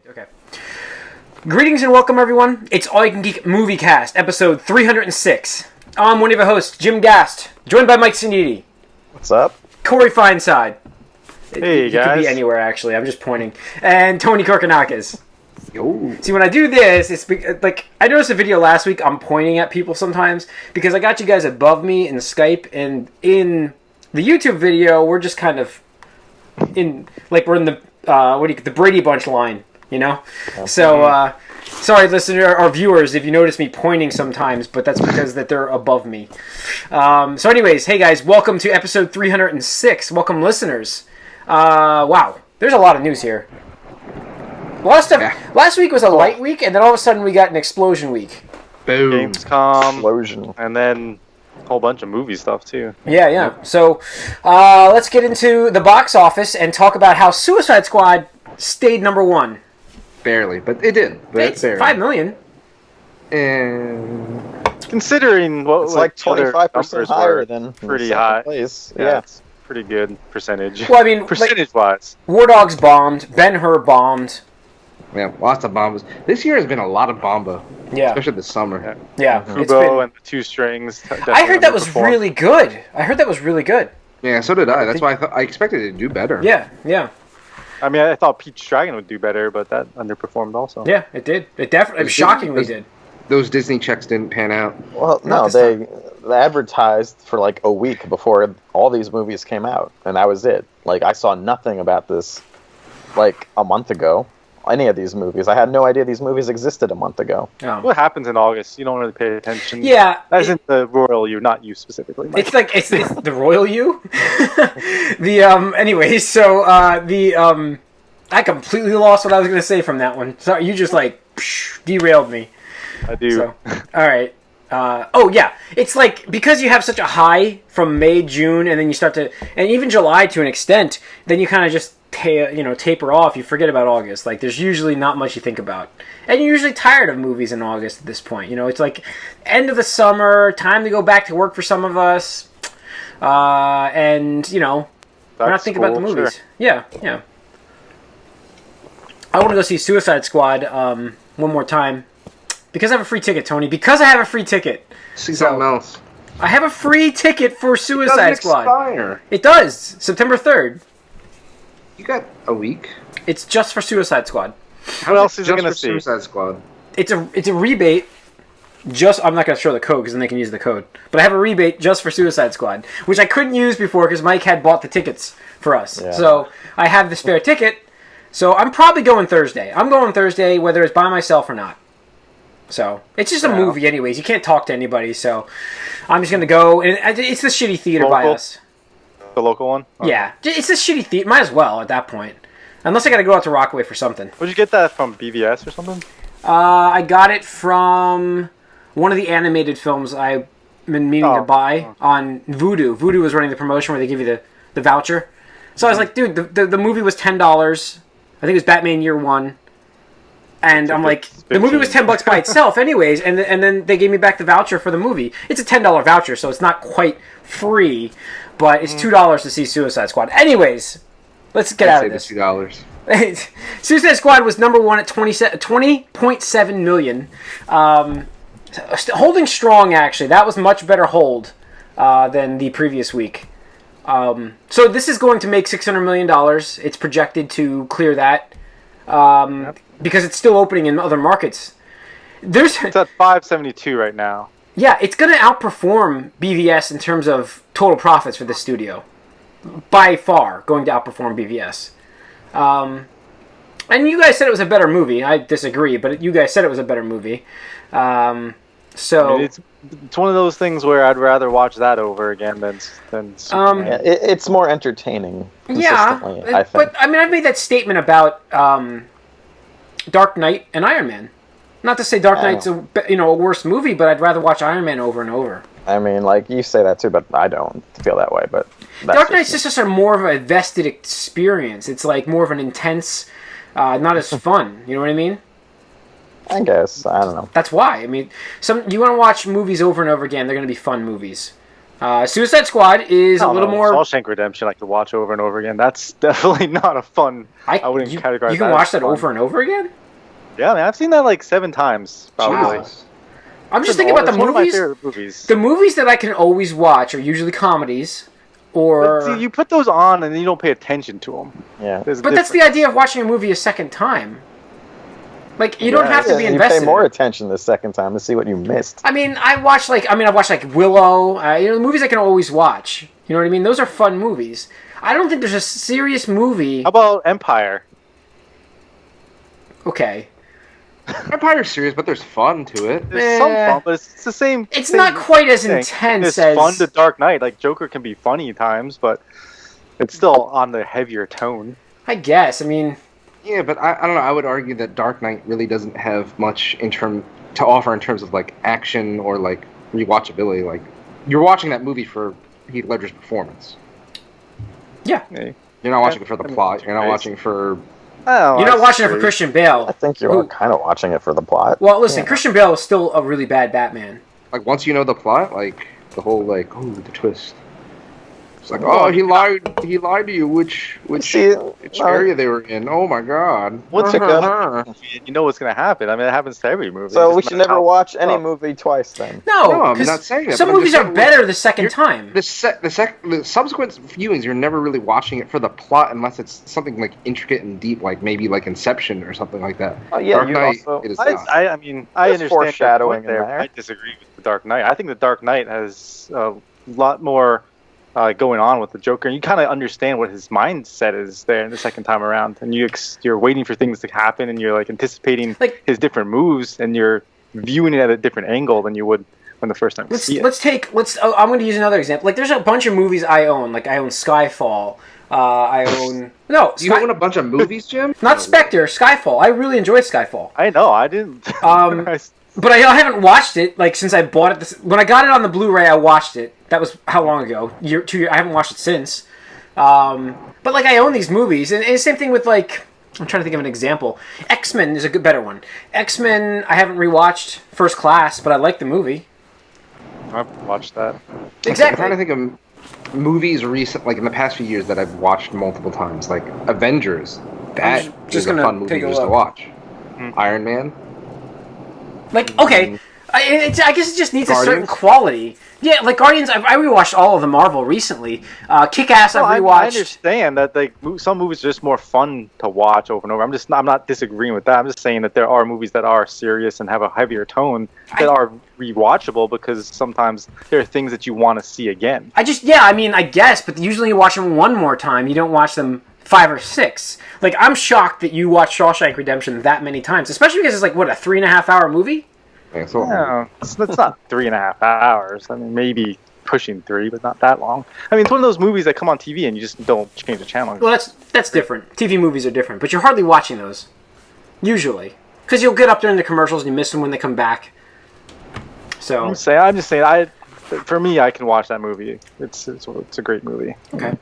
Okay. Greetings and welcome, everyone. It's All You Can Geek Moviecast, episode 306. I'm one of your hosts, Jim Gast, joined by Mike Siniti. What's up? Corey Fineside. Hey, guys. It could be anywhere, actually. I'm just pointing. And Tony Korkanakis. Yo. See, when I do this, it's like I noticed a video last week. I'm pointing at people sometimes because I got you guys above me in Skype, and in the YouTube video, we're just kind of we're in the the Brady Bunch line, you know. So sorry, listener or viewers, if you notice me pointing sometimes, but that's because that they're above me. So, anyways, hey guys, welcome to episode 306. Welcome, listeners. Wow, there's a lot of news here. A lot of stuff. Yeah. Last week was a light week, and then all of a sudden we got an explosion week. Boom. Gamescom. Explosion. And then a whole bunch of movie stuff, too. Yeah. So, let's get into the box office and talk about how Suicide Squad stayed number one. Barely, but it did. But it's barely. 5 million. And considering what it's like 25% higher than pretty high. Place. Yeah, it's pretty good percentage. Well, I mean, percentage-wise. War Dogs bombed. Ben-Hur bombed. Yeah, lots of bombas. This year has been a lot of bomba. Yeah. Especially this summer. Yeah. Fubo and the Two Strings. I heard that was really good. Yeah, so did I. That's why I expected it to do better. Yeah. I mean, I thought Pete's Dragon would do better, but that underperformed also. Yeah, it did. It definitely, shockingly did. Those Disney checks didn't pan out. Well, no, they advertised for like a week before all these movies came out, and that was it. Like, I saw nothing about this like a month ago. Any of these movies. I had no idea these movies existed a month ago. Oh. What happens in August? You don't really pay attention. Yeah. As in the royal you, not you specifically. Mike. It's like, it's the royal you? Anyways, so, I completely lost what I was going to say from that one. Sorry, you just, derailed me. I do. So, alright. Yeah. It's like, because you have such a high from May, June, and then you start to, and even July to an extent, then you kind of just taper off. You forget about August. Like, there's usually not much you think about, and you're usually tired of movies in August at this point. You know, it's like end of the summer, time to go back to work for some of us, and we're not thinking about the movies. Sure. Yeah. I want to go see Suicide Squad one more time because I have a free ticket, Tony. Because I have a free ticket. See something else. I have a free ticket for Suicide Squad. Expire. It does. September 3rd. You got a week. It's just for Suicide Squad. What else is it going to see? Suicide Squad. It's a rebate. I'm not going to show the code because then they can use the code. But I have a rebate just for Suicide Squad, which I couldn't use before because Mike had bought the tickets for us. Yeah. So I have the spare ticket. So I'm probably going Thursday. I'm going Thursday, whether it's by myself or not. So it's just a movie, anyways. You can't talk to anybody, so I'm just going to go. And it's the shitty theater by us. The local one? Oh. Yeah. It's a shitty theater. Might as well at that point. Unless I got to go out to Rockaway for something. Would you get that from BVS or something? I got it from one of the animated films I've been meaning to buy on Vudu. Vudu was running the promotion where they give you the voucher. So I was like, dude, the movie was $10. I think it was Batman Year One. And I'm like, the movie was $10 by itself anyways, and then they gave me back the voucher for the movie. It's a $10 voucher, so it's not quite free, but it's $2 to see Suicide Squad. Anyways, let's get out of this. $2. Suicide Squad was number one at 20.7 million. Holding strong, actually. That was much better hold than the previous week. So this is going to make $600 million. It's projected to clear that. Because it's still opening in other markets. It's at 572 right now. Yeah, it's going to outperform BVS in terms of total profits for the studio. By far, going to outperform BVS. And you guys said it was a better movie. I disagree, but you guys said it was a better movie. I mean, it's one of those things where I'd rather watch that over again than Superman. It's more entertaining. Yeah, I think. But I mean, I've made that statement about Dark Knight and Iron Man. Not to say Dark Knight's a worse movie, but I'd rather watch Iron Man over and over. I mean, like, you say that too, but I don't feel that way. But Dark Knight's just a more of a vested experience. It's like more of an intense, not as fun. You know what I mean? I guess. I don't know. That's why. I mean, you want to watch movies over and over again, they're going to be fun movies. Suicide Squad is a little more. Shawshank Redemption, I could watch over and over again. That's definitely not a fun. I wouldn't categorize. You can watch that over and over again. Yeah, man, I've seen that like 7 times probably. Jesus. I'm just thinking about the movies. One of my favorite movies. The movies that I can always watch are usually comedies, or. But see, you put those on and then you don't pay attention to them. Yeah, but that's the idea of watching a movie a second time. Like you don't have to be invested. You pay more attention the second time to see what you missed. I mean, I've watched like Willow. The movies I can always watch. You know what I mean? Those are fun movies. I don't think there's a serious movie. How about Empire? Okay. Empire's serious, but there's fun to it. There's some fun, but it's the same. It's not quite as intense as fun to Dark Knight. Like Joker can be funny at times, but it's still on the heavier tone. I guess. I mean. Yeah, but I don't know. I would argue that Dark Knight really doesn't have much to offer in terms of like action or like rewatchability. Like you're watching that movie for Heath Ledger's performance. Yeah. You're not watching it for the plot. You're not watching for. You're not watching it for Christian Bale. I think you're kind of watching it for the plot. Well, listen, Christian Bale is still a really bad Batman. Like once you know the plot, like the whole like the twist. It's like he lied to you. Which area they were in? Oh my God! What's it gonna? You know what's gonna happen. I mean, it happens to every movie. So we should never watch any movie twice then. No, I'm not saying that. Some movies are better the second time. The subsequent viewings, you're never really watching it for the plot unless it's something like intricate and deep, like maybe like Inception or something like that. Oh yeah, Dark Knight. Also, it is I mean, I understand foreshadowing there. there. I disagree with the Dark Knight. I think the Dark Knight has a lot more. Going on with the Joker, and you kind of understand what his mindset is there in the second time around, and you're waiting for things to happen, and you're like anticipating his different moves, and you're viewing it at a different angle than you would when the first time you see it. I'm going to use another example. Like, there's a bunch of movies I own. Like, I own Skyfall. I own You own a bunch of movies, Jim? Not Spectre, Skyfall. I really enjoyed Skyfall. I know, I didn't. But I haven't watched it like since I bought it. When I got it on the Blu-ray, I watched it. That was how long ago? 2 years. I haven't watched it since. But like I own these movies, and same thing with like I'm trying to think of an example. X-Men is a better one. X-Men I haven't rewatched First Class, but I like the movie. I've watched that. Exactly. I'm trying to think of movies like in the past few years that I've watched multiple times, like Avengers. That is a fun movie just to watch. Iron Man. Like, okay, I guess it just needs a certain quality. Yeah, like Guardians, I rewatched all of the Marvel recently. Kick-Ass, I've rewatched. I understand that like some movies are just more fun to watch over and over. I'm not disagreeing with that. I'm just saying that there are movies that are serious and have a heavier tone that are rewatchable because sometimes there are things that you want to see again. I guess, but usually you watch them one more time. You don't watch them 5 or 6. Like, I'm shocked that you watched Shawshank Redemption that many times, especially because it's like, what, a 3.5 hour movie? Yeah, it's not 3.5 hours. I mean, maybe pushing 3, but not that long. I mean, it's one of those movies that come on TV and you just don't change the channel. Well, that's different. TV movies are different, but you're hardly watching those, usually. Because you'll get up during the commercials and you miss them when they come back. So I'm just saying, for me, I can watch that movie. It's a great movie. Okay.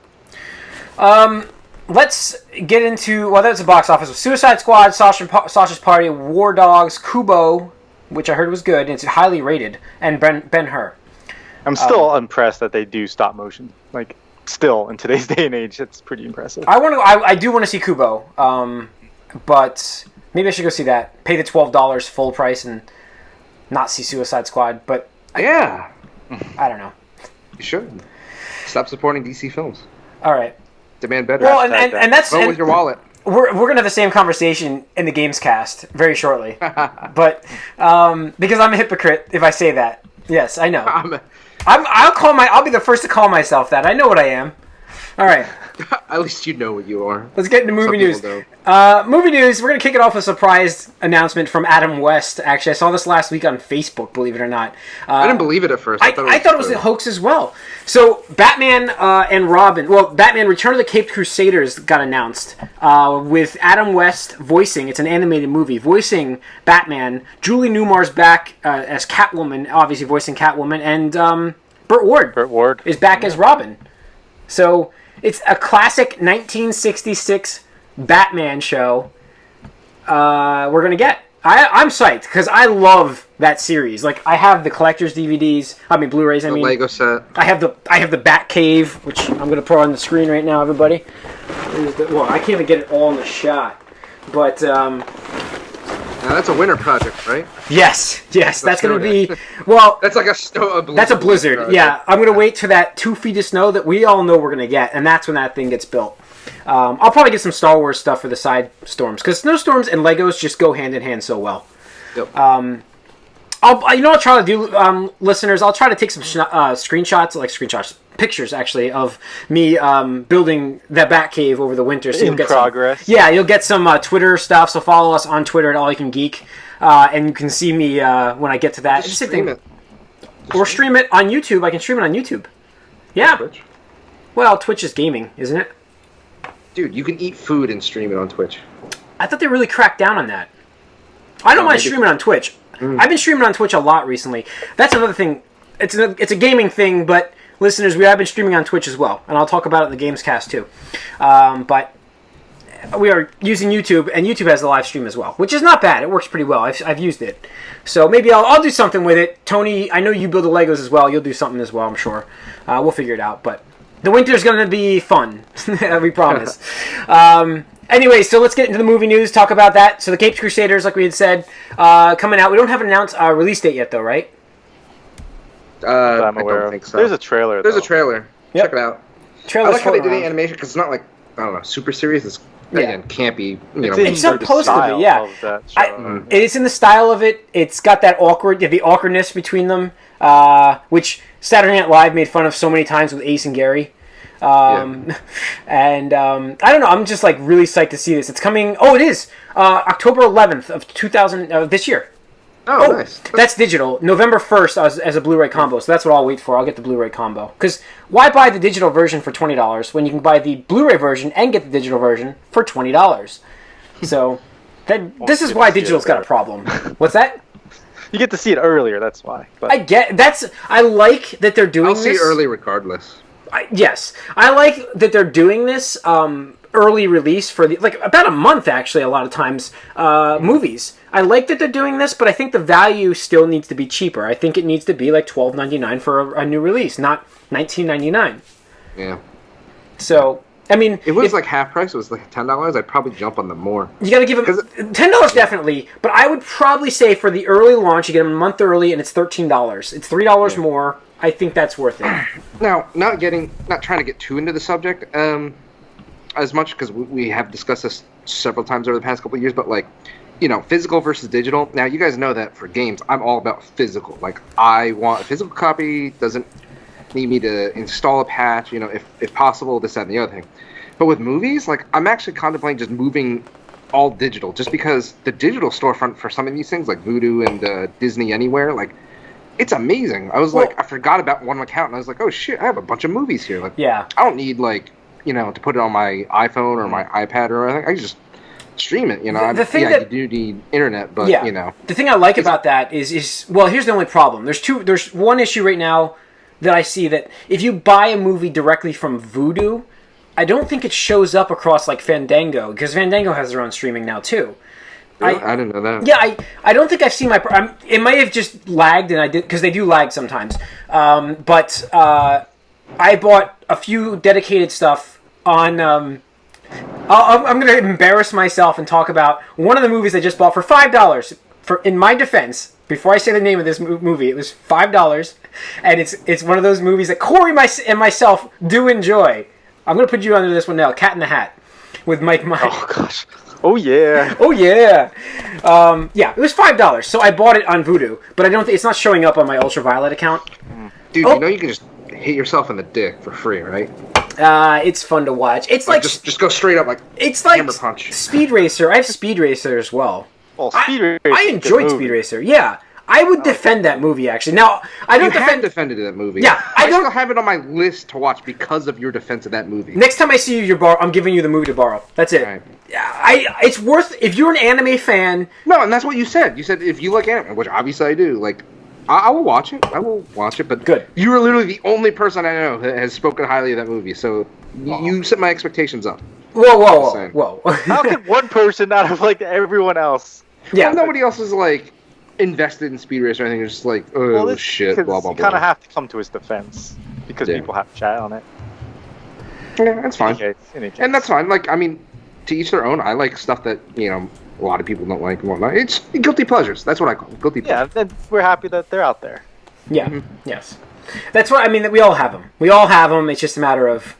Let's get into, that's a box office with Suicide Squad, Sausage Party, War Dogs, Kubo, which I heard was good, and it's highly rated, and Ben-Hur. I'm still impressed that they do stop motion. Like, still, in today's day and age, it's pretty impressive. I do want to see Kubo, but maybe I should go see that. Pay the $12 full price and not see Suicide Squad, but... Yeah. I don't know. You should. Stop supporting DC films. All right. Demand better. Well, and that's... Vote with your wallet. We're going to have the same conversation in the Gamescast very shortly. But, because I'm a hypocrite if I say that. Yes, I know. I'll be the first to call myself that. I know what I am. All right. At least you know what you are. Let's get into movie news. Movie news, we're going to kick it off with a surprise announcement from Adam West. Actually, I saw this last week on Facebook, believe it or not. I didn't believe it at first. I thought it was a hoax as well. So, Batman and Robin, Batman Return of the Caped Crusaders got announced with Adam West voicing, it's an animated movie, voicing Batman. Julie Newmar's back as Catwoman, obviously voicing Catwoman, and Burt Ward is back as Robin. So, it's a classic 1966 Batman show we're going to get. I'm psyched because I love that series. Like, I have the collector's DVDs. I mean, Blu-rays. I mean, the Lego set. I have the Bat Cave, which I'm gonna put on the screen right now, everybody. Well, I can't even get it all in the shot, but Now that's a winter project, right? yes, that's gonna be Day. well. That's like a snow. That's a blizzard. project. Yeah, I'm gonna wait for that 2 feet of snow that we all know we're gonna get, and that's when that thing gets built. I'll probably get some Star Wars stuff for the side storms because snowstorms and Legos just go hand in hand so well. Yep. I'll try to do, listeners. I'll try to take some pictures actually of me building that Bat Cave over the winter. So In progress. You'll get some Twitter stuff. So follow us on Twitter at All You Can Geek, and you can see me when I get to that. Just stream it. Or stream it on YouTube. I can stream it on YouTube. Yeah. Twitch. Well, Twitch is gaming, isn't it? Dude, you can eat food and stream it on Twitch. I thought they really cracked down on that. I don't mind streaming on Twitch. I've been streaming on Twitch a lot recently. That's another thing. It's a gaming thing, but listeners, I've been streaming on Twitch as well, and I'll talk about it in the Gamescast too. But we are using YouTube, and YouTube has the live stream as well, which is not bad. It works pretty well. I've used it, so maybe I'll do something with it. Tony, I know you build the Legos as well. You'll do something as well, I'm sure. We'll figure it out, but the winter's going to be fun. We promise. Anyway, so let's get into the movie news, talk about that. So the Caped Crusaders, like we had said, coming out. We don't have an announced release date yet, though, right? I'm I aware don't of. think so. There's a trailer. There's a though. trailer. Yep. Check it out. I Trailer's like how they did floating the around. animation because it's not like, I don't know, super serious. It's again campy. It's supposed to be, yeah. Of that show. It's in the style of it. It's got that the awkwardness between them, which Saturday Night Live made fun of so many times with Ace and Gary. And I don't know. I'm just like really psyched to see this. It's coming. Oh, it is October 11th of 2000 this year. Oh, nice. That's digital. November 1st as a Blu-ray combo. So that's what I'll wait for. I'll get the Blu-ray combo. Because why buy the digital version for $20 when you can buy the Blu-ray version and get the digital version for $20? So this is why digital's got a problem. What's that? You get to see it earlier. That's why. But I like that they're doing I'll this. see it early regardless. Yes, I like that they're doing this early release for about a month actually. A lot of times, movies. I like that they're doing this, but I think the value still needs to be cheaper. I think it needs to be like $12.99 for a new release, not $19.99. Yeah. So I mean, If it was like half price, it was like $10, I'd probably jump on them more. you got to give them $10 definitely, but I would probably say for the early launch, you get them a month early, and it's $13. It's $3 more. I think that's worth it. Now, not trying to get too into the subject as much, because we have discussed this several times over the past couple of years, but like, physical versus digital. Now, you guys know that for games, I'm all about physical. Like, I want a physical copy, doesn't need me to install a patch, if possible, this, that, and the other thing. But with movies, like, I'm actually contemplating just moving all digital, just because the digital storefront for some of these things, like Vudu and Disney Anywhere, like, it's amazing. I was I forgot about one account, and I was like, oh shit, I have a bunch of movies here. Like, Yeah. I don't need to put it on my iPhone or my iPad or anything. I can just stream it. The thing you do need internet, but the thing I like about that is here's the only problem. There's one issue right now that I see, that if you buy a movie directly from Vudu, I don't think it shows up across like Fandango, because Fandango has their own streaming now too. I didn't know that. Yeah, I don't think I've seen it might have just lagged, and I did, because they do lag sometimes. But I bought a few dedicated stuff on. I'm going to embarrass myself and talk about one of the movies I just bought for $5. In my defense, before I say the name of this movie, it was $5, and it's one of those movies that Corey and myself do enjoy. I'm going to put you under this one now, Cat in the Hat, with Mike Myers. Oh gosh. Oh yeah. Oh yeah. It was $5, so I bought it on Vudu, but I don't think it's not showing up on my Ultraviolet account. Dude, you can just hit yourself in the dick for free, right? It's fun to watch. It's like just go straight up like it's like Hammer Punch. Speed Racer. I have Speed Racer as well. Well, Speed Racer. I enjoyed Speed Racer. Yeah, I would defend that movie actually. Now I don't defended that movie. Yeah, I still have it on my list to watch because of your defense of that movie. Next time I see you, I'm giving you the movie to borrow. That's it. Right. It's worth, if you're an anime fan. No, and that's what you said. You said if you like anime, which obviously I do. Like, I will watch it. But good. You are literally the only person I know that has spoken highly of that movie. So you set my expectations up. Whoa. How could one person not have liked everyone else? Yeah. Nobody else is like invested in Speed Racer or anything. It's just like, oh shit, blah blah You kind blah. of have to come to his defense because Yeah. people have chat on it. Yeah, that's fine. Any case. And that's fine. Like, I mean, to each their own. I like stuff that a lot of people don't like and whatnot. It's guilty pleasures. That's what I call it. Guilty pleasures. Yeah, then we're happy that they're out there. Yeah. Yes. That's what I mean. That we all have them. We all have them. It's just a matter of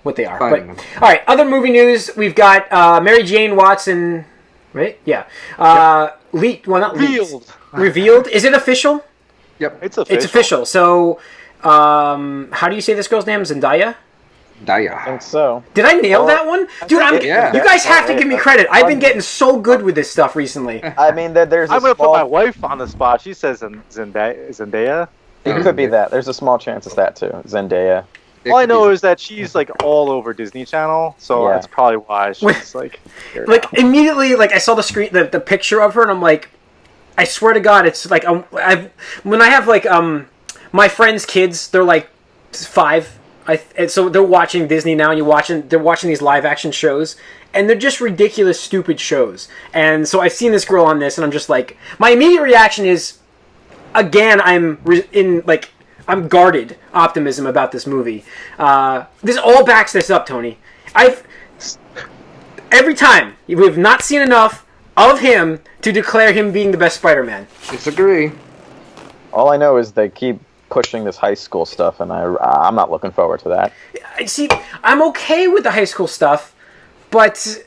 what they are. Finding But them. all right, other movie news. We've got Mary Jane Watson. Right? Yeah. Leaked. Well, not leaked. Revealed. Is it official? Yep. It's official. It's official. So, how do you say this girl's name? Zendaya? I Daya. think so. Did I nail that one? Dude, yeah. you guys have to give me credit. I've been getting so good with this stuff recently. I mean, there's a I'm gonna put small. my wife on the spot. She says Zendaya. It could be that. There's a small chance it's that too. Zendaya. All I know is that she's like all over Disney Channel, so Yeah. that's probably why she's like. here Like, now. immediately, like, I saw the screen, the picture of her, and I'm like, I swear to God, it's like, when I have, like, my friends' kids, they're like 5, and so they're watching Disney now, and they're watching these live action shows, and they're just ridiculous, stupid shows. And so I've seen this girl on this, and I'm just like, my immediate reaction is, again, I'm guarded optimism about this movie. This all backs this up, Tony. Every time we have not seen enough of him to declare him being the best Spider-Man. Disagree. All I know is they keep pushing this high school stuff, and I'm not looking forward to that. See, I'm okay with the high school stuff, but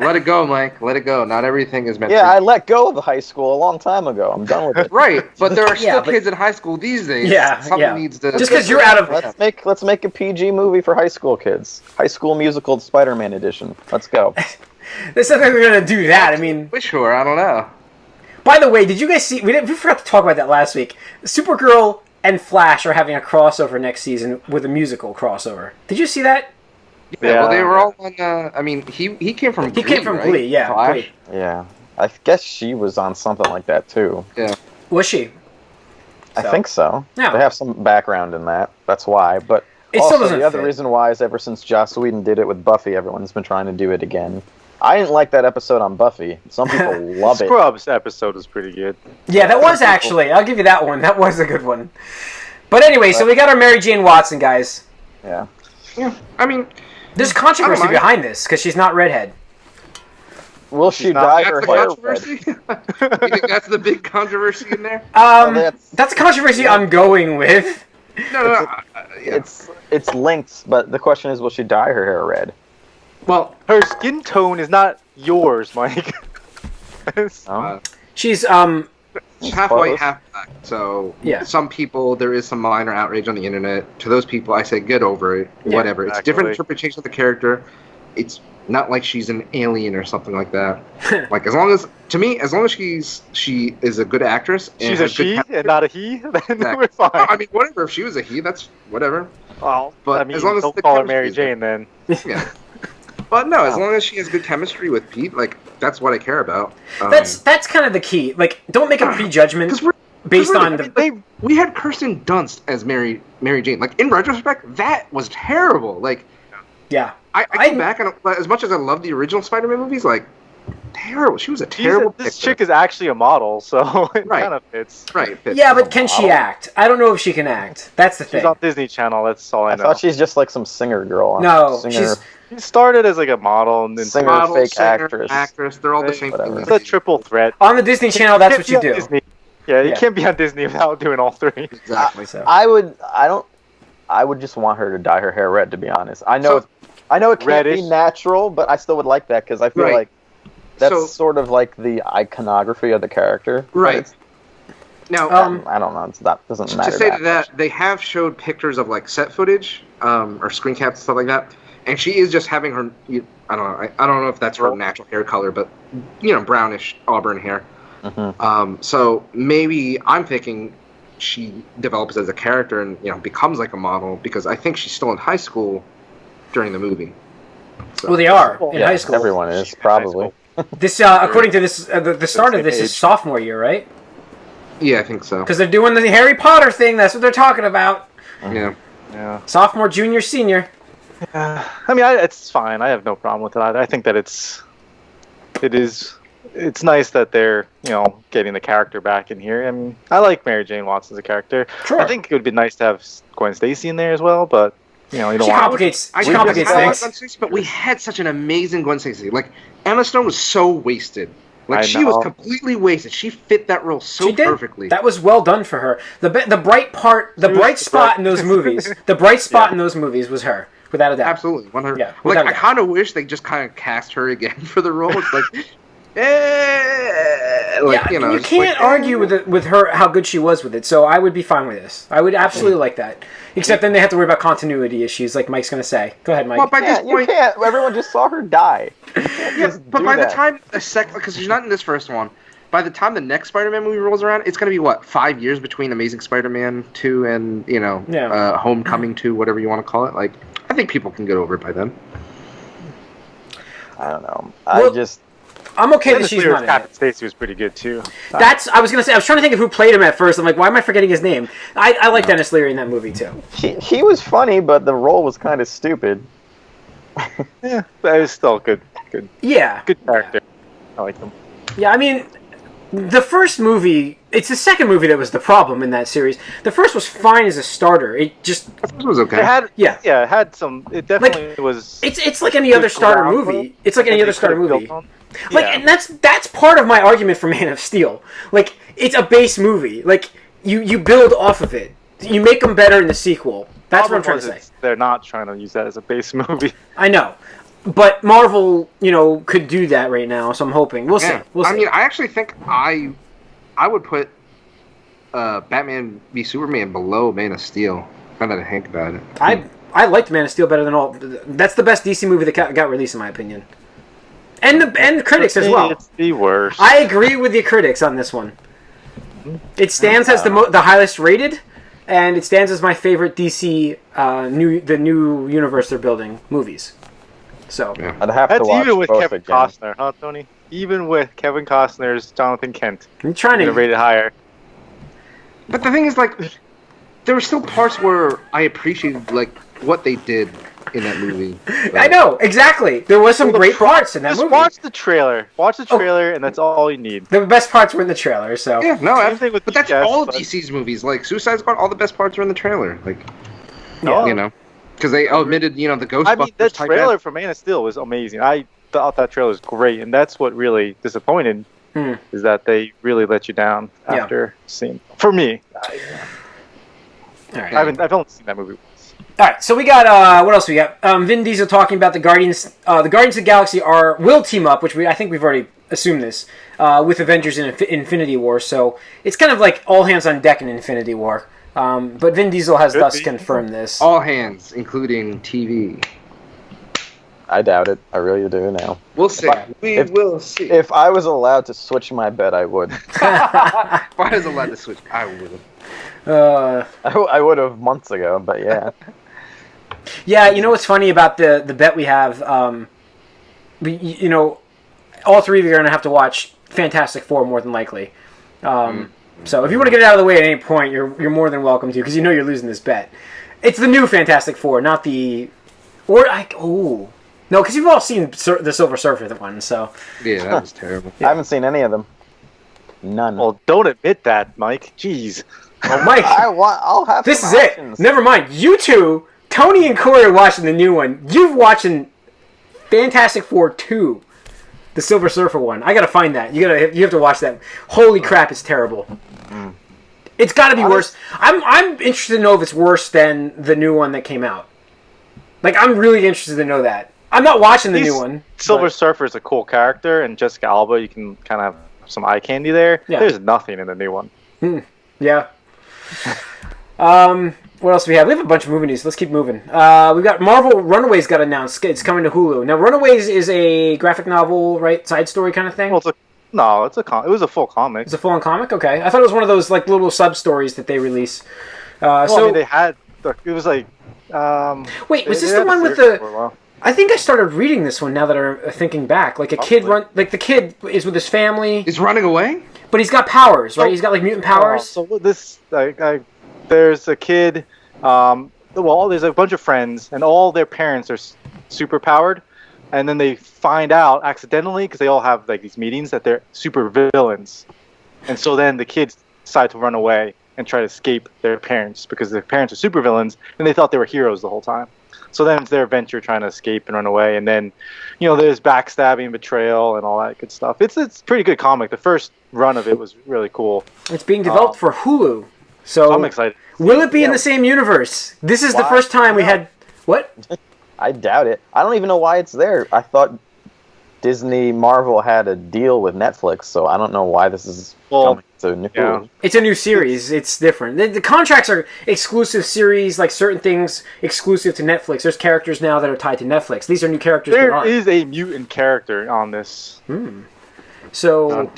Let it go, Mike. Let it go. Not everything is meant. Yeah, for I let go of the high school a long time ago. I'm done with it. Right, but there are Yeah, still but- kids in high school these days. Yeah, Something yeah. needs to. Just 'cause you're out of- Let's make a PG movie for high school kids. High School Musical Spider-Man edition. Let's go. this isn't going to do that. I mean, Sure, I don't know. by the way, did you guys see? We forgot to talk about that last week. Supergirl and Flash are having a crossover next season with a musical crossover. Did you see that? Yeah, well, they were all on. I mean, he came from. He Glee, came from right? Glee, yeah. Flash? Glee. Yeah, I guess she was on something like that too. Yeah. Was she? I think so. Yeah. They have some background in that. That's why. But It still also, doesn't the other fit. reason why is ever since Joss Whedon did it with Buffy, everyone's been trying to do it again. I didn't like that episode on Buffy. Some people love it. Scrubs episode was pretty good. Yeah, that was actually. I'll give you that one. That was a good one. But anyway, so we got our Mary Jane Watson, guys. Yeah. Yeah. I mean, There's controversy I don't mind. behind this because she's not redhead. Will she not- dye that's her the hair controversy. red? You think that's the big controversy in there? That's a controversy I'm going with. No. Yeah. It's linked, but the question is, will she dye her hair red? Well, Her skin tone is not yours, Mike. No? She's half white, close. half black. So Yeah. some people, there is some minor outrage on the internet. To those people, I say, get over it. Yeah, Whatever. It's a different exactly. interpretation of the character. It's not like she's an alien or something like that. Like as long as she is a good actress. And She's a has good she chemistry- and not a he. Then Exactly. we're fine. No, I mean, whatever. If she was a he, that's whatever. Well, but I mean, as long as don't the call her chemistry Mary is there. Jane then. Yeah. But no, as long as she has good chemistry with Pete, like that's what I care about. that's kind of the key. Like, don't make a prejudgment 'cause we're- based really, on I the. mean, we had Kirsten Dunst as Mary Jane. Like in retrospect, that was terrible. Like Yeah. I go back and as much as I love the original Spider-Man movies, like terrible. She was a terrible. This pick chick there. is actually a model, so it Right. kind of fits. right. Yeah, but can she act? I don't know if she can act. That's the She's thing. on Disney Channel. That's all I I know. thought she's just like some singer girl. No, singer. She started as like a model and then Singer. Model, fake singer, actress. They're all the same Whatever. it's a triple threat. On the Disney Channel, that's You what can't you be on do. Disney. Yeah, you Yeah. can't be on Disney without doing all three. Exactly. So. I would just want her to dye her hair red. To be honest, I know it can't Reddish. be natural, but I still would like that because I feel Right. like that's So- sort of like the iconography of the character. But Right. it's- Now, I don't know. That doesn't matter. to say to much. that, they have showed pictures of like set footage, or screen caps and stuff like that, and she is just having her. I don't know. I don't know if that's her natural hair color, but brownish auburn hair. Mhm. So maybe I'm thinking she develops as a character and becomes like a model because I think she's still in high school during the movie. So, Well, they are in Yeah, high school. everyone is She's in probably. This, according to this, the start of this is age. sophomore year, right? Yeah, I think so. Because they're doing the Harry Potter thing. That's what they're talking about. Yeah. Yeah. Sophomore, junior, senior. I mean, it's fine. I have no problem with it either. I think that it is it's nice that they're getting the character back in here. I mean, I like Mary Jane Watson as a character. Sure. I think it would be nice to have Gwen Stacy in there as well, but you don't She want. complicates I things. Gwen Stacy, but we had such an amazing Gwen Stacy. Like Emma Stone was so wasted. Like she was completely wasted. She fit that role so perfectly. That was well done for her. The bright spot in those movies, in those movies was her, without a doubt. Absolutely, 100. Yeah, like I kind of wish they just kind of cast her again for the role. It's like, you can't argue with her how good she was with it. So I would be fine with this. I would absolutely like that. Except then they have to worry about continuity issues, like Mike's going to say. Go ahead, Mike. Well, by this point, you can't. Everyone just saw her die. But by the time because she's not in this first one, by the time the next Spider-Man movie rolls around, it's going to be 5 years between Amazing Spider-Man 2 and Homecoming 2, whatever you want to call it. Like, I think people can get over it by then. I don't know. I'm okay that she's not in it. Captain Stacy was pretty good too. I was gonna say. I was trying to think of who played him at first. I'm like, why am I forgetting his name? I like Dennis Leary in that movie too. He was funny, but the role was kind of stupid. Yeah, but it was still good. Yeah, good character. I like him. Yeah, I mean, the first movie. It's the second movie that was the problem in that series. The first was fine as a starter. It just was okay. It had some. It definitely was. It's like any other starter movie. It's like any other starter movie. And that's part of my argument for Man of Steel. Like, it's a base movie. Like, you build off of it. You make them better in the sequel. That's what I'm trying to say. They're not trying to use that as a base movie. I know. But Marvel, could do that right now, so I'm hoping. We'll see. I mean, I actually think I would put Batman v Superman below Man of Steel. Now that I think about it. I liked Man of Steel better than all. That's the best DC movie that got released, in my opinion. And the critics as well. It's the worst. I agree with the critics on this one. It stands as the highest rated, and it stands as my favorite DC the new universe they're building movies. So I'd have to watch even with both Kevin again. Costner, huh, Tony? Even with Kevin Costner's Jonathan Kent, I'm trying to rate it higher. But the thing is, like, there were still parts where I appreciated what they did in that movie. I know, exactly. There was some great parts in that movie. Watch the trailer. And that's all you need. The best parts were in the trailer, so... Yeah, no, everything with but that's all of DC's movies. Like, Suicide Squad, all the best parts are in the trailer. Like, because they omitted, the Ghostbusters. I mean, the trailer for Man of Steel was amazing. I thought that trailer was great, and that's what really disappointed, is that they really let you down after seeing... For me. All right. I've only seen that movie once. All right, so we got what else we got? Vin Diesel talking about the Guardians. The Guardians of the Galaxy will team up, which I think we've already assumed this, with Avengers in Infinity War. So it's kind of like all hands on deck in Infinity War. But Vin Diesel has thus confirmed this. All hands, including TV. I doubt it. I really do now. We'll see. We will see. If I was allowed to switch my bet, I would. If I was allowed to switch, I would. I would have months ago, but yeah. Yeah, you know what's funny about the bet we have? All three of you are going to have to watch Fantastic Four more than likely. So if you want to get it out of the way at any point, you're more than welcome to, because you're losing this bet. It's the new Fantastic Four, not the... No, because you've all seen the Silver Surfer one, so... Yeah, that was terrible. I haven't seen any of them. None. Well, don't admit that, Mike. Jeez. Well, Mike, I'll have this some is options. it. Never mind. You two, Tony and Corey, are watching the new one. You've watching Fantastic Four 2, the Silver Surfer one. I gotta find that. You have to watch that. Holy crap, it's terrible. It's got to be worse. I'm interested to know if it's worse than the new one that came out. Like, I'm really interested to know that. I'm not watching the new one. Silver Surfer is a cool character, and Jessica Alba, you can kind of have some eye candy there. Yeah. There's nothing in the new one. Yeah. What else do we have? We have a bunch of movie news. Let's keep moving. We've got Marvel Runaways got announced. It's coming to Hulu. Now, Runaways is a graphic novel, right? Side story kind of thing? Well, it was a full comic. It's a full-on comic? Okay. I thought it was one of those like little sub-stories that they release. I mean, they had... It was like... Wait, was this the one with the... I think I started reading this one now that I'm thinking back. Like, the kid is with his family. He's running away? But he's got powers, right? He's got, like, mutant powers. So this... there's a kid... there's a bunch of friends, and all their parents are super powered, and then they find out accidentally, because they all have like these meetings, that they're super villains, and so then the kids decide to run away and try to escape their parents because their parents are super villains, and they thought they were heroes the whole time. So then it's their adventure trying to escape and run away, and then, there's backstabbing, betrayal, and all that good stuff. It's a pretty good comic. The first run of it was really cool. It's being developed for Hulu, so I'm excited. Will it be in the same universe? This is the first time we had... What? I doubt it. I don't even know why it's there. I thought Disney Marvel had a deal with Netflix, so I don't know why this is coming to Hulu. Yeah. It's a new series. It's different. The contracts are exclusive series, like certain things exclusive to Netflix. There's characters now that are tied to Netflix. These are new characters. There is a mutant character on this. So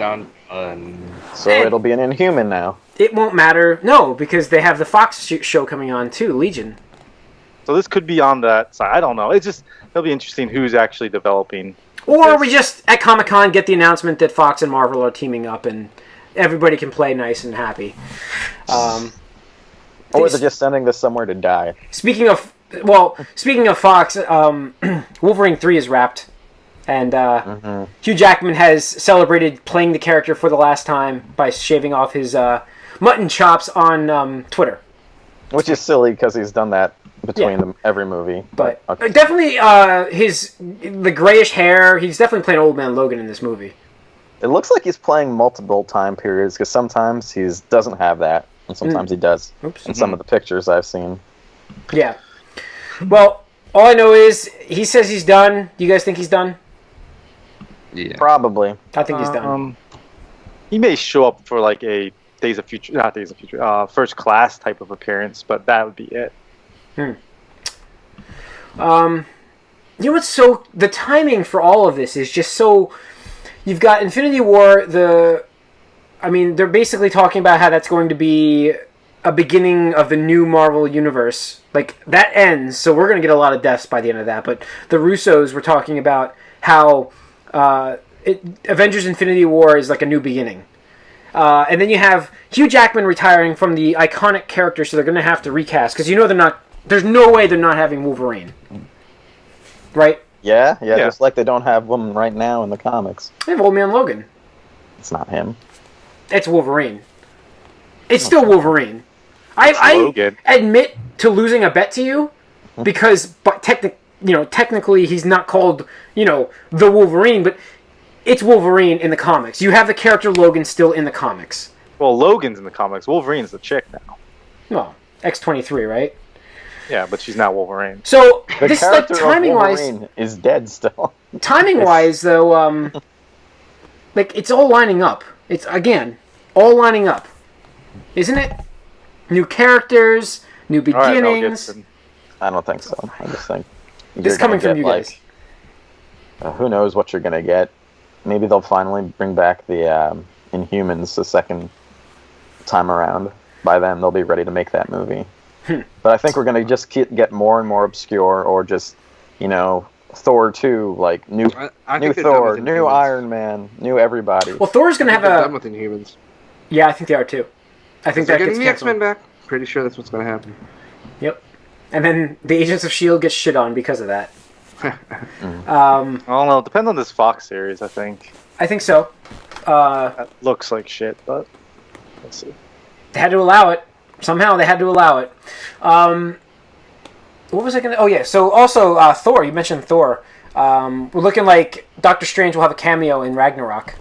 So it'll be an Inhuman now. it won't matter. No, because they have the Fox show coming on too, Legion. So this could be on that side. I don't know. It'll be interesting who's actually developing. Or we just, at Comic-Con, get the announcement that Fox and Marvel are teaming up and everybody can play nice and happy. Or they're just sending this somewhere to die. Speaking of Fox, Wolverine 3 is wrapped. And Hugh Jackman has celebrated playing the character for the last time by shaving off his mutton chops on Twitter. Which is silly because he's done that between every movie. But okay. definitely the grayish hair, he's definitely playing Old Man Logan in this movie. It looks like he's playing multiple time periods because sometimes he doesn't have that, and sometimes he does. Oops. In some of the pictures I've seen. Yeah. Well, all I know is he says he's done. Do you guys think he's done? Yeah. Probably. I think he's done. He may show up for like a First Class type of appearance, but that would be it. The timing for all of this is just so. You've got Infinity War. They're basically talking about how that's going to be a beginning of the new Marvel universe. Like that ends, so we're going to get a lot of deaths by the end of that. But the Russos were talking about how Avengers: Infinity War is like a new beginning. And then you have Hugh Jackman retiring from the iconic character, so they're going to have to recast because they're not. There's no way they're not having Wolverine, right? Yeah, just like they don't have one right now in the comics. They have Old Man Logan. It's not him. It's Wolverine. It's still Wolverine. I admit to losing a bet to you because, technically he's not called, the Wolverine, but it's Wolverine in the comics. You have the character Logan still in the comics. Well, Logan's in the comics. Wolverine's the chick now. Well, X-23, right? Yeah, but she's not Wolverine. So the this character timing-wise of Wolverine is dead still. Timing-wise, though, it's all lining up. It's again all lining up, isn't it? New characters, new beginnings. Right, I don't think so. I just think this is coming from you guys. Who knows what you're gonna get? Maybe they'll finally bring back the Inhumans the second time around. By then, they'll be ready to make that movie. But I think we're going to just get more and more obscure, or just, Thor 2, like new Thor, new Iron Man, new everybody. Well, Thor's going to have done with Inhumans. Yeah, I think they are too. I think they're that getting gets the X-Men back. Pretty sure that's what's going to happen. Yep. And then the Agents of S.H.I.E.L.D. gets shit on because of that. I don't know. It depends on this Fox series, I think. I think so. That looks like shit, but let's see. They had to allow it. Somehow they had to allow it. What was I going to... Oh, yeah. So also, Thor. You mentioned Thor. We're looking like Doctor Strange will have a cameo in Ragnarok.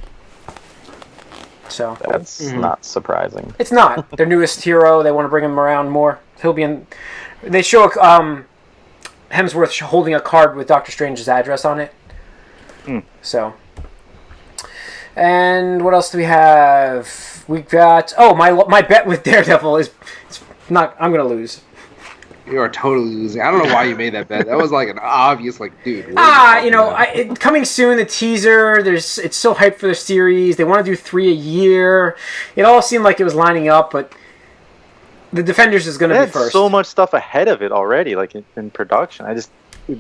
So that's not surprising. It's not. Their newest hero. They want to bring him around more. He'll be in... They show Hemsworth holding a card with Doctor Strange's address on it. So... And what else do we have? We got... Oh, my bet with Daredevil is... It's not... I'm going to lose. You are totally losing. I don't know why you made that bet. That was like an obvious, dude. Coming soon, the teaser. It's so hyped for the series. They want to do 3 a year. It all seemed like it was lining up, but the Defenders is going to be first. So much stuff ahead of it already, like in production. It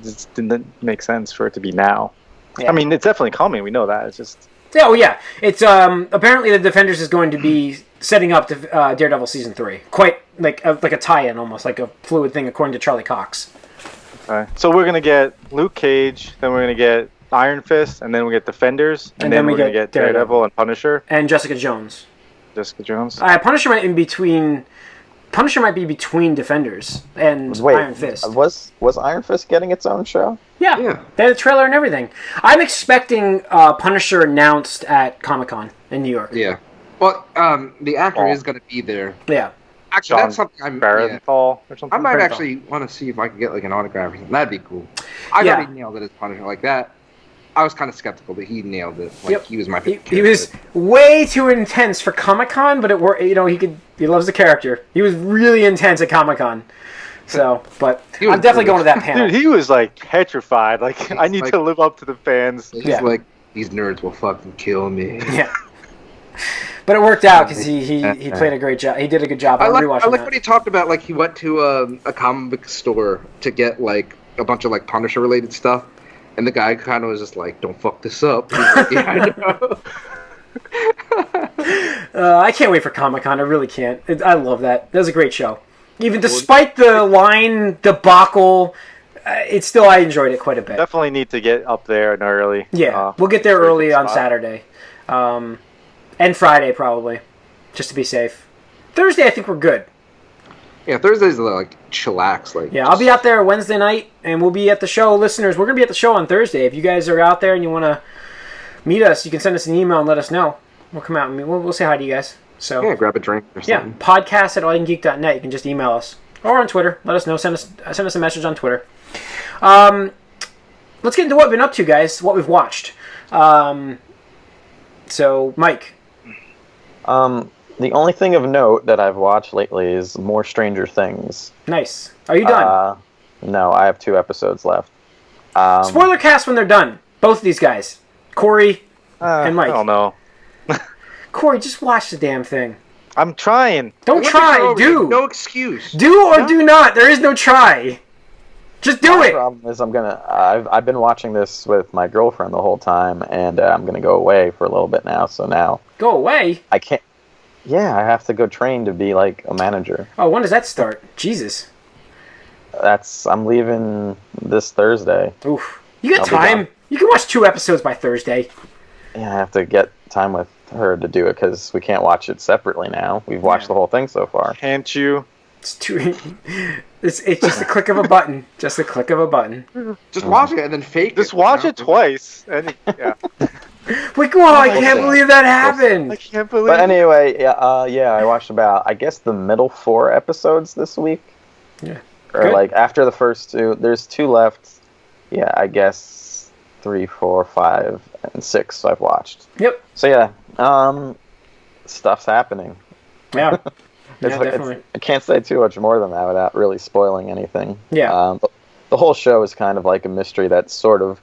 just didn't make sense for it to be now. Yeah. I mean, it's definitely coming. We know that. It's just... Oh, yeah. It's apparently the Defenders is going to be setting up Daredevil Season 3. Quite like a tie-in, almost, like a fluid thing, according to Charlie Cox. Okay. So we're gonna get Luke Cage, then we're gonna get Iron Fist, and then we get Defenders, and then we're gonna get Daredevil and Punisher and Jessica Jones. Jessica Jones. Punisher might be between Defenders and Iron Fist. Was Iron Fist getting its own show? Yeah. They had a trailer and everything. I'm expecting Punisher announced at Comic-Con in New York. Yeah. Well, the actor is going to be there. Yeah. Actually, that's something I'm... Barathol or something? I might actually want to see if I can get like an autograph or something. That'd be cool. I thought he nailed it as Punisher like that. I was kind of skeptical, but he nailed it. Like, he was my favorite character. He was way too intense for Comic-Con, but he loves the character. He was really intense at Comic-Con. So, but I'm definitely going to that panel. Dude, he was like petrified. Like, I need to live up to the fans. He's like, these nerds will fucking kill me. Yeah. But it worked out because he played a great job. He did a good job. I like what he talked about. Like, he went to a comic book store to get like a bunch of like Punisher related stuff. And the guy kind of was just like, "Don't fuck this up." Like, yeah, I know. I can't wait for Comic-Con. I really can't. I love that. That was a great show. Even despite the line debacle, I enjoyed it quite a bit. Definitely need to get up there and early. Yeah, we'll get there early on Saturday. And Friday, probably, just to be safe. Thursday, I think we're good. Yeah, Thursdays are like chillax. Like, I'll be out there Wednesday night, and we'll be at the show. Listeners, we're going to be at the show on Thursday. If you guys are out there and you want to meet us, you can send us an email and let us know. We'll come out and we'll say hi to you guys. So yeah, grab a drink or something. Yeah, podcast@allyandgeek.net. You can just email us. Or on Twitter. Let us know. Send us a message on Twitter. Let's get into what we've been up to, guys. What we've watched. So, Mike. The only thing of note that I've watched lately is more Stranger Things. Nice. Are you done? No, I have 2 episodes left. Spoiler cast when they're done. Both of these guys. Corey and Mike. I don't know. Corey, just watch the damn thing. I'm trying. Don't try. Do. No excuse. Do or do not. There is no try. Just do it. The problem is I've been watching this with my girlfriend the whole time, and I'm gonna go away for a little bit now. So now go away. I can't. Yeah, I have to go train to be like a manager. Oh, when does that start? Jesus. I'm leaving this Thursday. Oof. You got time. You can watch 2 episodes by Thursday. Yeah, I have to get time with her to do it because we can't watch it separately now. We've watched the whole thing so far. Can't you? It's too. It's just a click of a button. Just a click of a button. Just watch it and then fake it. Just watch it twice. And yeah. Wait, whoa! I can't believe that happened. I can't believe. But anyway, I watched about I guess the middle 4 episodes this week. Yeah. Or Good. like after the first 2, there's 2 left. Yeah, I guess 3, 4, 5, and 6 I've watched. Yep. So yeah, stuff's happening. Yeah. Definitely. I can't say too much more than that without really spoiling anything. Yeah. The whole show is kind of like a mystery that sort of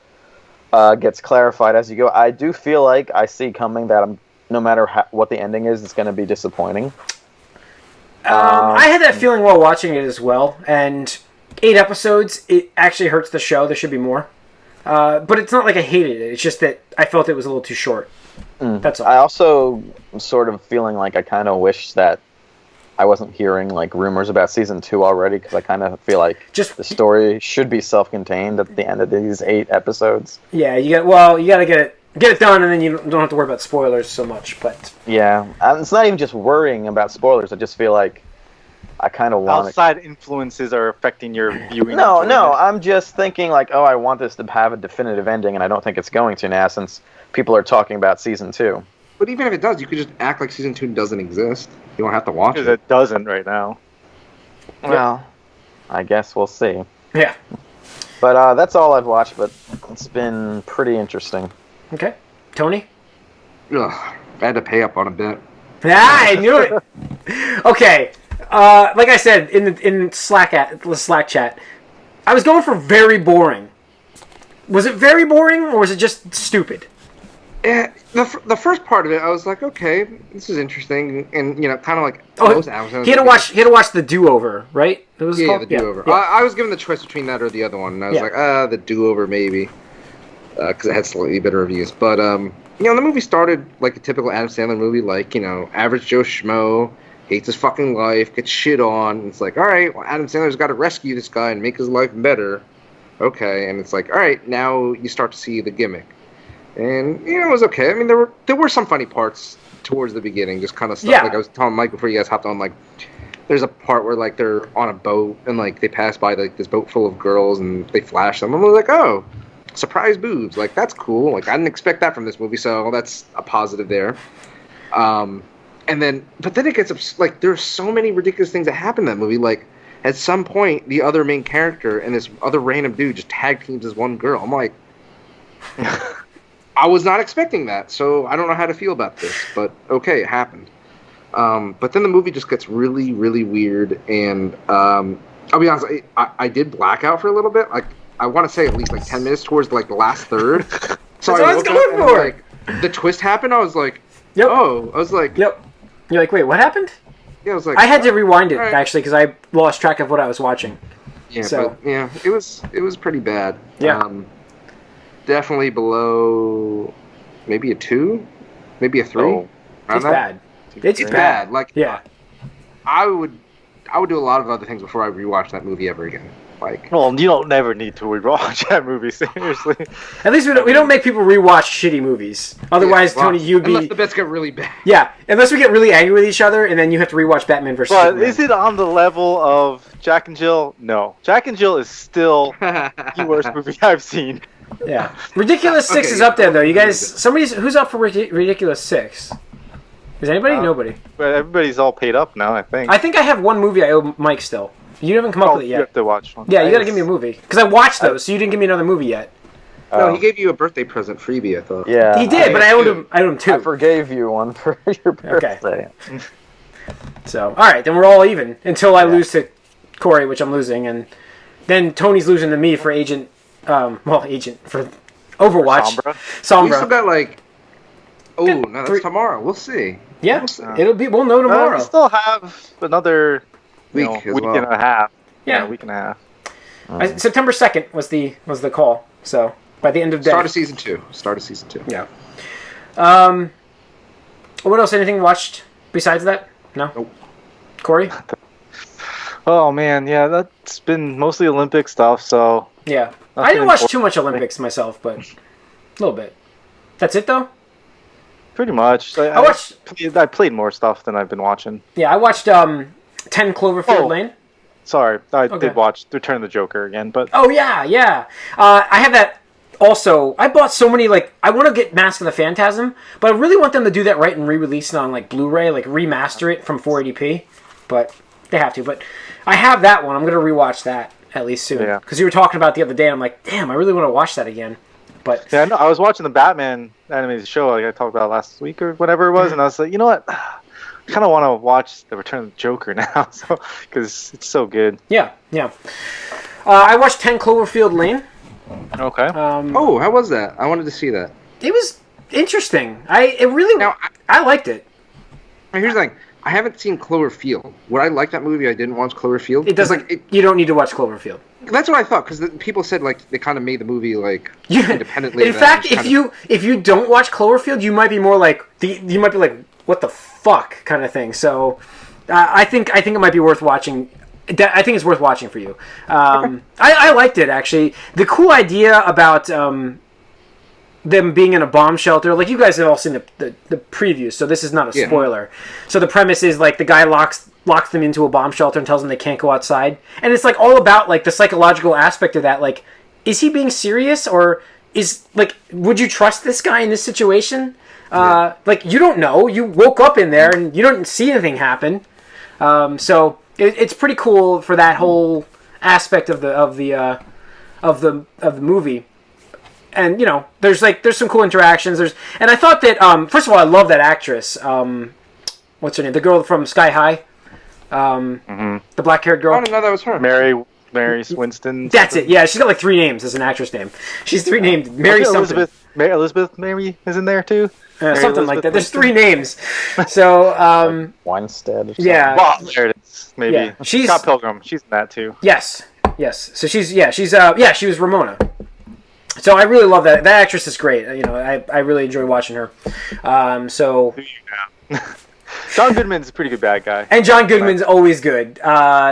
gets clarified as you go. I do feel like I see coming that no matter what the ending is, it's going to be disappointing. I had that feeling while watching it as well, and 8 episodes, it actually hurts the show. There should be more. But it's not like I hated it. It's just that I felt it was a little too short. That's all. I also am sort of feeling like I kind of wish that I wasn't hearing like rumors about season 2 already, because I kind of feel like the story should be self-contained at the end of these 8 episodes. Yeah, you got to get it done, and then you don't have to worry about spoilers so much. But yeah, it's not even just worrying about spoilers. I just feel like I kind of want outside influences are affecting your viewing. No, I'm just thinking like, I want this to have a definitive ending, and I don't think it's going to now since people are talking about season 2. But even if it does, you could just act like season 2 doesn't exist. You don't have to watch it. Because it doesn't right now. Well, I guess we'll see. Yeah. But that's all I've watched, but it's been pretty interesting. Okay. Tony? Ugh, I had to pay up on a bit. I knew it! Okay. Like I said in the Slack chat, I was going for very boring. Was it very boring, or was it just stupid? The first part of it, I was like, okay, this is interesting, and kind of like most Amazon. He had to watch the Do-Over, right? It was called? The Do-Over. Yeah. I was given the choice between that or the other one, and I was like, the Do-Over maybe, because it had slightly better reviews. But the movie started like a typical Adam Sandler movie, like average Joe Schmo hates his fucking life, gets shit on. And it's like, all right, well, Adam Sandler's got to rescue this guy and make his life better. okay, and it's like, all right, now you start to see the gimmick, and it was okay. I mean, there were some funny parts towards the beginning, just kind of stuff. Yeah. Like I was telling Mike before you guys hopped on, like there's a part where like they're on a boat and like they pass by like this boat full of girls and they flash them. I'm like, oh, surprise boobs, like that's cool. Like I didn't expect that from this movie, so that's a positive there. And then, but then it gets like there's so many ridiculous things that happen in that movie. Like at some point, the other main character and this other random dude just tag teams as one girl. I'm like, I was not expecting that, so I don't know how to feel about this. But okay, it happened. But then the movie just gets really, really weird, and I'll be honest, I did black out for a little bit. Like I want to say at least like 10 minutes towards like the last third. So That's what I was going and, for. like the twist happened. I was like, Yep. oh, I was like, Yep. You're like, wait, what happened? yeah, I was like, I had to rewind it All right. actually because I lost track of what I was watching. yeah, so- but, yeah, it was pretty bad. Yeah. Definitely below, maybe a 2, maybe a 3. Oh, Around It's that. bad. It's It's bad. bad. Like Yeah. I would do a lot of other things before I rewatch that movie ever again. Like, Well, you don't never need to rewatch that movie, seriously. At least we don't make people rewatch shitty movies. Otherwise, yeah, well, Tony, you'd unless be the bets get really bad. yeah. Unless we get really angry with each other, and then you have to rewatch Batman versus But Superman. is it on the level of Jack and Jill? No. Jack and Jill is still the worst movie I've seen. Yeah, Ridiculous Six Okay, is up there though. You yeah. guys, who's up for Ridiculous Six? Is anybody? Nobody. But everybody's all paid up now, I think. I think I have one movie I owe Mike still. You haven't come up with it You yet. have to watch one. Yeah, you got to give me a movie because I watched those, so you didn't give me another movie yet. No, he gave you a birthday present freebie, I thought. Yeah, He did, but I owed him. I owed him two. I forgave you one for your birthday. So, all right, then we're all even until I lose to Corey, which I'm losing, and then Tony's losing to me for Agent for Overwatch. Sombra? We Sombra. still got like, no, that's Three- tomorrow. We'll see. Yeah, We'll see. we'll know tomorrow. We still have another Week week as and well. a half. Yeah. A week and a half. September 2nd was the call. So by the end of day. Start of season 2. Yeah. What else? Anything watched besides that? No. Nope. Corey? Oh man, yeah, that's been mostly Olympic stuff. So Yeah. I Nothing didn't watch important. too much Olympics myself, but a little bit. That's it though. pretty much. I watched. I played more stuff than I've been watching. Yeah, I watched 10 Cloverfield Oh. Lane. Sorry, I Okay. did watch Return of the Joker again, but Oh yeah. I have that. Also, I bought so many, like, I want to get Mask of the Phantasm, but I really want them to do that right and re-release it on, like, Blu-ray, like, remaster it from 480p, but they have to. But I have that one. I'm going to rewatch that at least soon. Yeah. Because you were talking about it the other day, and I'm like, damn, I really want to watch that again. But yeah, no, I was watching the Batman animated show like I talked about last week or whatever it was, and I was like, you know what? I kind of want to watch the Return of the Joker now, so because it's so good. yeah. I watched 10 Cloverfield Lane. Okay. Oh, how was that? I wanted to see that. It was interesting. I Now, liked it. here's the thing. I haven't seen Cloverfield. Would I like that movie? I didn't watch Cloverfield. It doesn't. Like, You don't need to watch Cloverfield. that's what I thought because people said like they kind of made the movie like Yeah. independently. In of that, fact, just if you don't watch Cloverfield, you might be more like you might be like, what the fuck kind of thing. So, I think it might be worth watching. I think it's worth watching for you. I liked it actually. The cool idea about them being in a bomb shelter, like you guys have all seen the previews, so this is not a Yeah. spoiler. So the premise is like the guy locks them into a bomb shelter and tells them they can't go outside, and it's like all about like the psychological aspect of that. Like, is he being serious, or is like, would you trust this guy in this situation? Like, you don't know. You woke up in there and you don't see anything happen. So it's pretty cool for that whole aspect of the movie. And there's some cool interactions. And I thought that first of all, I love that actress. What's her name? The girl from Sky High. The black-haired I girl. didn't know that was her. Mary Winston. That's it. Yeah, she's got like 3 names as an actress name. She's 3 named Mary something. Elizabeth Mary is in there too. Mary Something like that. There's Winston? 3 names. So Weinstead or something. yeah. Well, there it is. Maybe Yeah, she's- Scott Pilgrim. She's in that too. Yes. So she was Ramona. So I really love that. That actress is great. I really enjoy watching her. So John Goodman's a pretty good bad guy. and John Goodman's always good.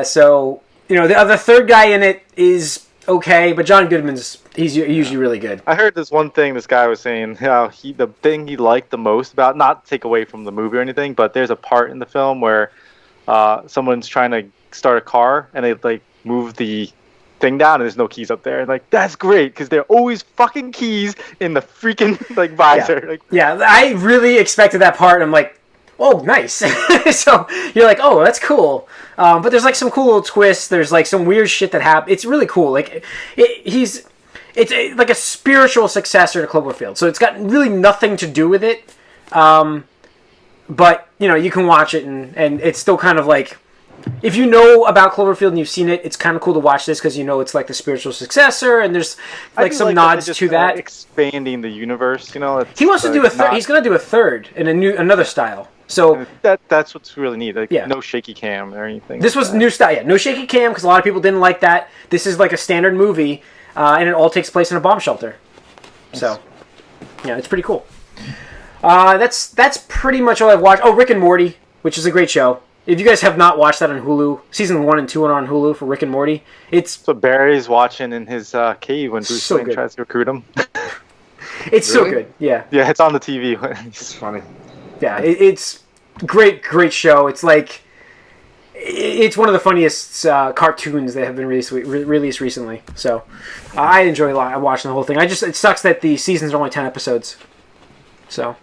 So the third guy in it is okay, but John Goodman's he's usually really good. I heard this one thing this guy was saying. How the thing he liked the most about, not to take away from the movie or anything, but there's a part in the film where someone's trying to start a car and they like move the thing down and there's no keys up there. And like that's great because there are always fucking keys in the freaking like visor. Yeah, I really expected that part. And I'm like, oh, nice. So you're like, oh, that's cool. But there's like some cool little twists. There's like some weird shit that happens. It's really cool. Like it's like a spiritual successor to Cloverfield. So it's got really nothing to do with it. But you can watch it and it's still kind of like, if you know about Cloverfield and you've seen it, it's kind of cool to watch this because it's like the spiritual successor, and there's like some nods to that. Expanding the universe, He wants to do a third. He's going to do a third in another style. So that's what's really neat. Like no shaky cam or anything. This was new style. Yeah, no shaky cam because a lot of people didn't like that. This is like a standard movie, and it all takes place in a bomb shelter. So, yeah, it's pretty cool. That's pretty much all I've watched. Oh, Rick and Morty, which is a great show. If you guys have not watched that on Hulu, season 1 and 2 are on Hulu for Rick and Morty. It's so Barry's watching in his cave when Bruce Wayne tries to recruit him. It's so good, yeah. Yeah, it's on the TV. It's funny. Yeah, it's great show. It's like it's one of the funniest cartoons that have been released recently. So I enjoy watching the whole thing. It sucks that the seasons are only 10 episodes. So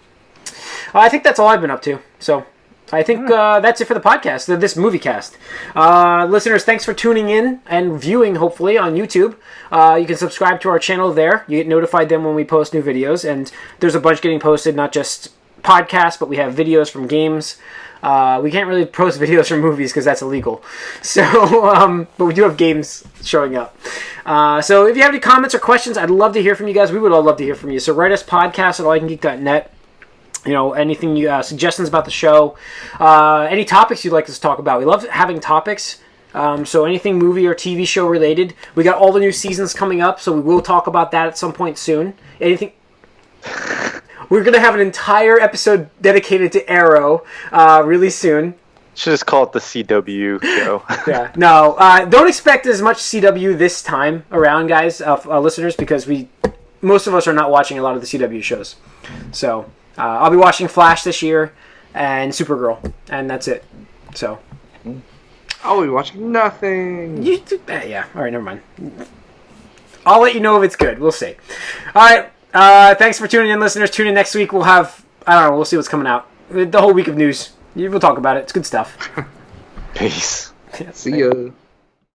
I think that's all I've been up to. So. I think that's it for the podcast, this Moviecast. Listeners, thanks for tuning in and viewing, hopefully, on YouTube. You can subscribe to our channel there. You get notified then when we post new videos. And there's a bunch getting posted, not just podcasts, but we have videos from games. We can't really post videos from movies because that's illegal. So, but we do have games showing up. So if you have any comments or questions, I'd love to hear from you guys. We would all love to hear from you. So write us podcast at allicangeek.net. Anything suggestions about the show, any topics you'd like us to talk about. We love having topics. So anything movie or TV show related. We got all the new seasons coming up, so we will talk about that at some point soon. Anything. We're gonna have an entire episode dedicated to Arrow really soon. Should just call it the CW show. Yeah. No, don't expect as much CW this time around, guys, listeners, because most of us are not watching a lot of the CW shows. So. I'll be watching Flash this year and Supergirl, and that's it. So I'll be watching nothing. Yeah. All right, never mind. I'll let you know if it's good. We'll see. All right. Thanks for tuning in, listeners. Tune in next week. We'll have we'll see what's coming out. The whole week of news. We'll talk about it. It's good stuff. Peace. See ya.